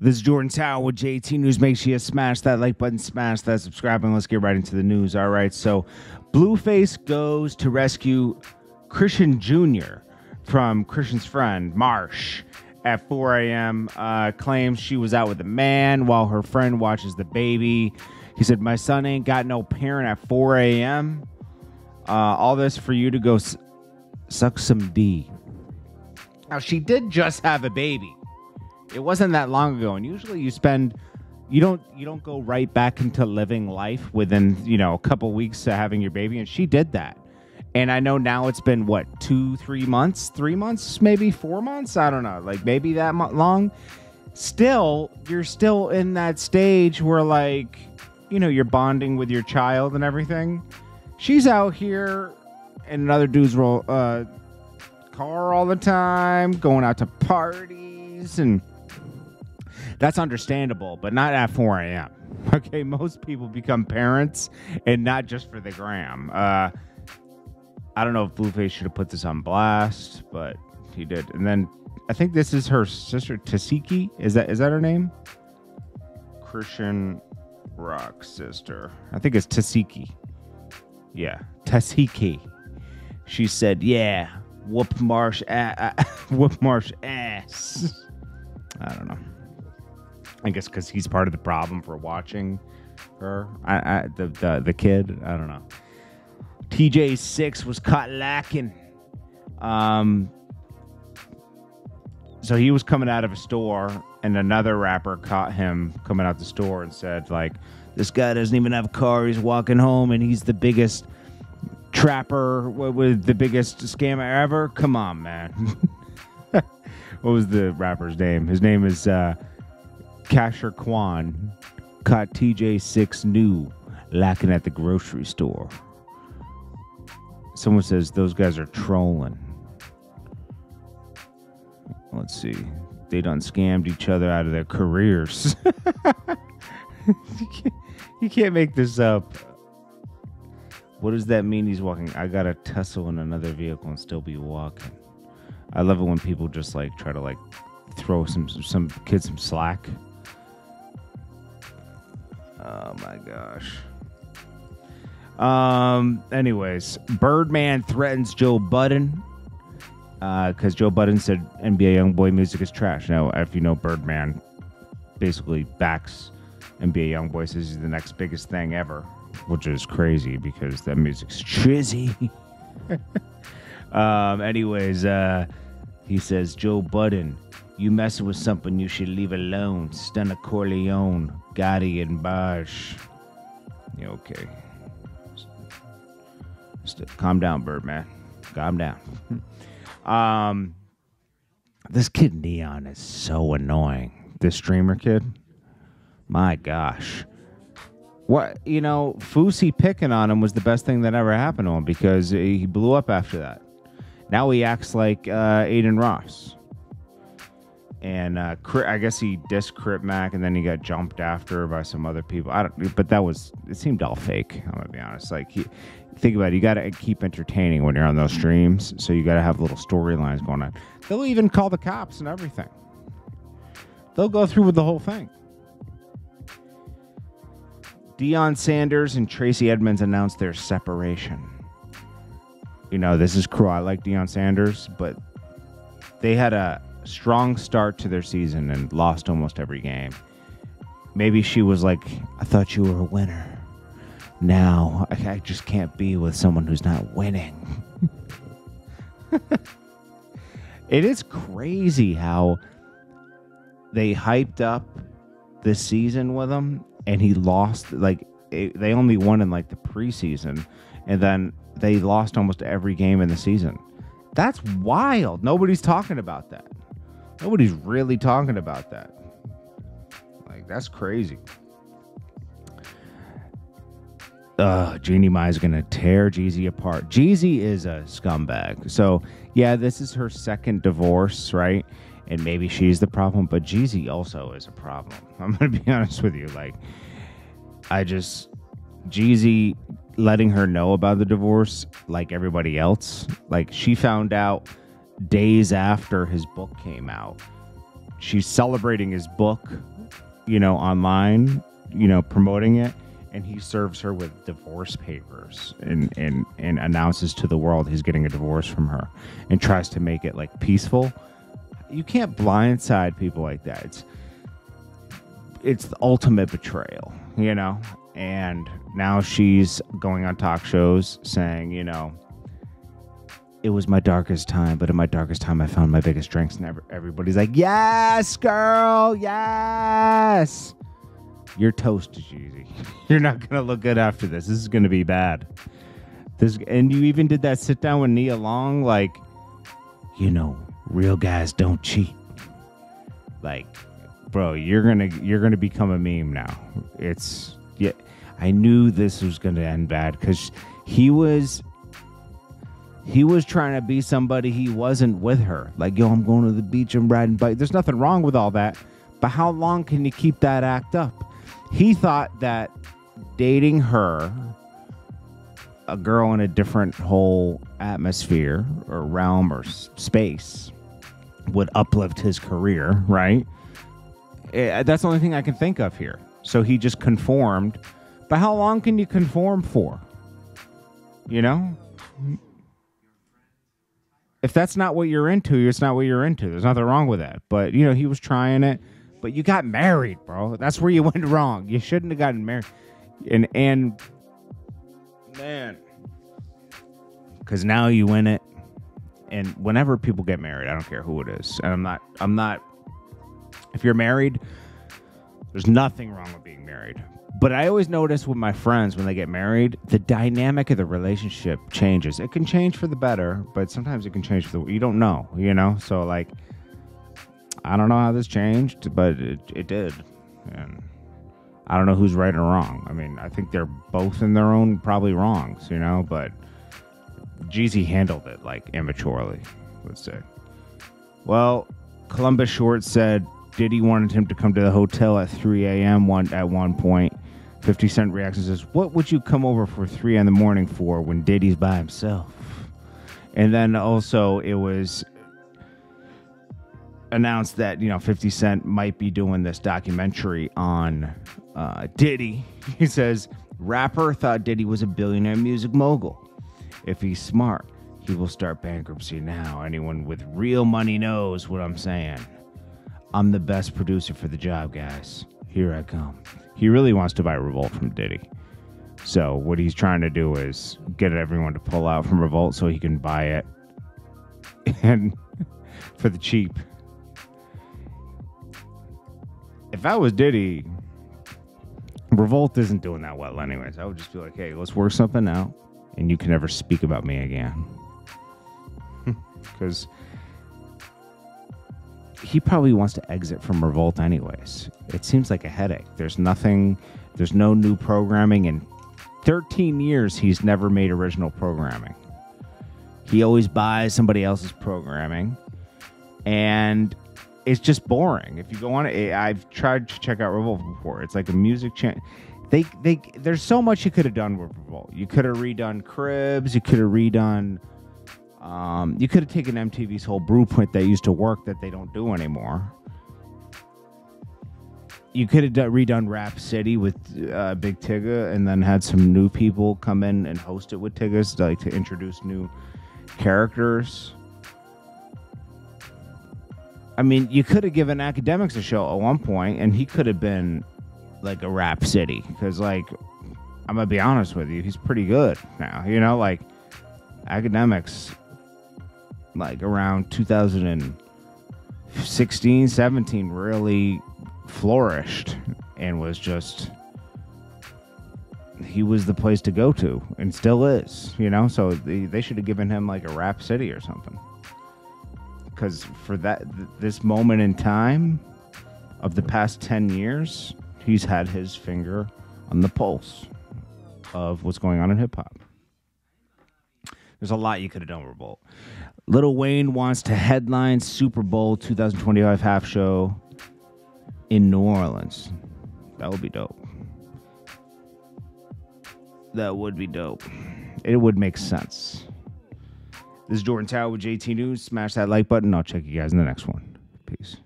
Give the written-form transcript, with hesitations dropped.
This is Jordan Tower with JT News. Make sure you smash that like button, smash that subscribe, and let's get right into the news. All right, so Blueface goes to rescue Christian Jr. from Christian's friend, Marsh, at 4 a.m. Claims she was out with a man while her friend watches the baby. He said, my son ain't got no parent at 4 a.m. All this for you to go suck some D. Now, she did just have a baby. It wasn't that long ago, and usually you don't go right back into living life within, a couple weeks to having your baby, and she did that. And I know now it's been, 3 months, maybe 4 months? I don't know, maybe that long. Still, you're still in that stage where, you're bonding with your child and everything. She's out here in another dude's car all the time, going out to parties, and that's understandable, but not at 4 a.m. Okay, most people become parents, and not just for the gram. I don't know if Blueface should have put this on blast, but he did. And then I think this is her sister, THNKS. Is that her name? Christian Rock sister. I think it's THNKS. Yeah, THNKS. She said, "Yeah, whoop Marsh ass." I don't know. I guess because he's part of the problem for watching her. The kid. I don't know. TJ6 was caught lacking. So he was coming out of a store, and another rapper caught him coming out the store and said, this guy doesn't even have a car. He's walking home, and he's the biggest trapper with the biggest scammer ever. Come on, man. What was the rapper's name? His name is Casher Kwan. Caught TJ6 new lacking at the grocery store. Someone says those guys are trolling. Let's see. They done scammed each other out of their careers. You can't make this up. What does that mean he's walking? I got to tussle in another vehicle and still be walking. I love it when people just try to throw some kids some slack. Oh my gosh. Anyways, Birdman threatens Joe Budden because Joe Budden said NBA Youngboy music is trash. Now, if you know, Birdman basically backs NBA Youngboy, says he's the next biggest thing ever, which is crazy because that music's trizzy. Anyways, he says, Joe Budden, you messing with something you should leave alone. Stunner Corleone, Gotti, and Bosch. Yeah, okay. Calm down, Birdman. Calm down. This kid Neon is so annoying. This streamer kid. My gosh. What, Fousey picking on him was the best thing that ever happened to him because he blew up after that. Now he acts like Aiden Ross. And I guess he dissed Crip Mac, and then he got jumped after by some other people. But it seemed all fake. I'm gonna be honest. Think about it. You got to keep entertaining when you're on those streams. So you got to have little storylines going on. They'll even call the cops and everything. They'll go through with the whole thing. Deion Sanders and Tracy Edmonds announced their separation. This is cruel. I like Deion Sanders, but they had a strong start to their season and lost almost every game. Maybe she was like, I thought you were a winner. Now I just can't be with someone who's not winning. It is crazy how they hyped up this season with him, and he lost. They only won in the preseason, and then they lost almost every game in the season. That's wild. Nobody's talking about that. Nobody's really talking about that. That's crazy. Jeannie Mai's gonna tear Jeezy apart. Jeezy is a scumbag. So yeah, this is her second divorce, right? And maybe she's the problem, but Jeezy also is a problem. I'm gonna be honest with you. Jeezy letting her know about the divorce, like everybody else. She found out days after his book came out. she's celebrating his book, online, promoting it. And he serves her with divorce papers and announces to the world he's getting a divorce from her and tries to make it like peaceful. You can't blindside people like that. It's the ultimate betrayal, And now she's going on talk shows saying, it was my darkest time, but in my darkest time, I found my biggest strengths. And everybody's like, yes, girl, yes. You're toasted, Jeezy. You're not going to look good after this. This is going to be bad. And you even did that sit down with Nia Long, like, real guys don't cheat. Like, bro, you're gonna become a meme now. I knew this was gonna end bad because he was trying to be somebody he wasn't with her. Like, yo, I'm going to the beach and riding bike. There's nothing wrong with all that, but how long can you keep that act up? He thought that dating her, a girl in a different whole atmosphere or realm or space, would uplift his career, right? That's the only thing I can think of here. So he just conformed. But how long can you conform for? If that's not what you're into, it's not what you're into. There's nothing wrong with that. But, he was trying it. But you got married, bro. That's where you went wrong. You shouldn't have gotten married. And man, because now you win it. And whenever people get married, I don't care who it is. And I'm not, if you're married, there's nothing wrong with being married. But I always notice with my friends, when they get married, the dynamic of the relationship changes. It can change for the better, but sometimes it can change for the, you don't know, So like, I don't know how this changed, but it did. And I don't know who's right or wrong. I mean, I think they're both in their own probably wrongs, but Jeezy handled it like immaturely, let's say. Well, Columbus Short said Diddy wanted him to come to the hotel at 3 a.m. at one point. 50 Cent reacts and says, what would you come over for 3 in the morning for when Diddy's by himself? And then also it was announced that, 50 Cent might be doing this documentary on Diddy. He says, rapper thought Diddy was a billionaire music mogul. If he's smart, he will start bankruptcy now. Anyone with real money knows what I'm saying. I'm the best producer for the job, guys. Here I come. He really wants to buy Revolt from Diddy. So what he's trying to do is get everyone to pull out from Revolt so he can buy it and for the cheap. If I was Diddy, Revolt isn't doing that well anyways. I would just be like, hey, let's work something out and you can never speak about me again. Because he probably wants to exit from Revolt anyways. It seems like a headache. There's no new programming. In 13 years, he's never made original programming. He always buys somebody else's programming. And it's just boring. If you go on it, I've tried to check out Revolt before. It's like a music channel. There's so much you could have done with Revolt. You could have redone Cribs. You could have redone... you could have taken MTV's whole blueprint that used to work that they don't do anymore. You could have redone Rap City with Big Tigga and then had some new people come in and host it with Tigga to introduce new characters. I mean, you could have given Academics a show at one point and he could have been like a Rap City. Because, like, I'm going to be honest with you, he's pretty good now. Academics... like around 2016, 17 really flourished and was just, he was the place to go to and still is, so they should have given him like a Rap City or something. Because for this moment in time of the past 10 years, he's had his finger on the pulse of what's going on in hip hop. There's a lot you could have done with Revolt. Lil Wayne wants to headline Super Bowl 2025 half show in New Orleans. That would be dope. That would be dope. It would make sense. This is Jordan Tower with JT News. Smash that like button. I'll check you guys in the next one. Peace.